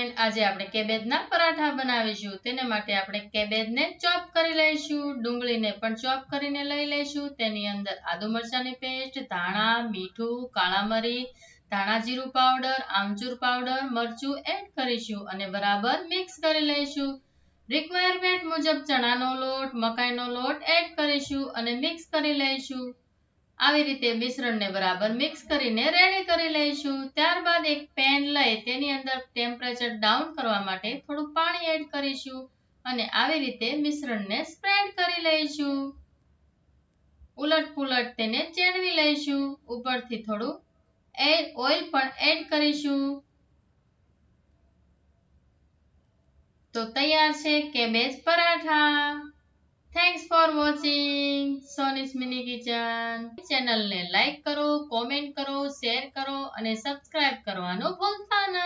Friend, આજે આપણે કેબેજના પરાઠા બનાવીશું. તેને માટે આપણે કેબેજને ચોપ કરી લઈશું, ડુંગળીને પણ ચોપ કરીને લઈ લઈશું. તેની અંદર આદુ મરચાંની પેસ્ટ, ધાણા, મીઠું, કાળા મરી, ધાણા જીરું પાવડર, આમચૂર પાવડર, મરચું એડ કરીશું અને બરાબર મિક્સ કરી લઈશું. રિક્વાયરમેન્ટ મુજબ ચણાનો લોટ, મકાઈનો લોટ એડ કરીશું અને મિક્સ કરી લઈશું. આવી રીતે મિશ્રણને બરાબર મિક્સ કરીને રેડી કરી લઈશું. ત્યારબાદ એક પેન લઈ તેની અંદર ટેમ્પરેચર ડાઉન કરવા માટે થોડું પાણી એડ કરીશું અને આવી રીતે મિશ્રણને સ્પ્રેડ કરી લઈશું. ઉલટ પુલટ તેને ચેડવી લઈશું. ઉપરથી થોડું ઓઇલ પણ એડ કરીશું. તો તૈયાર છે cabbage paratha. Thanks for watching Soni's mini kitchen. ચેનલને લાઈક કરો, કોમેન્ટ કરો, શેર કરો અને સબસ્ક્રાઇબ કરવાનું ભૂલતા નહીં.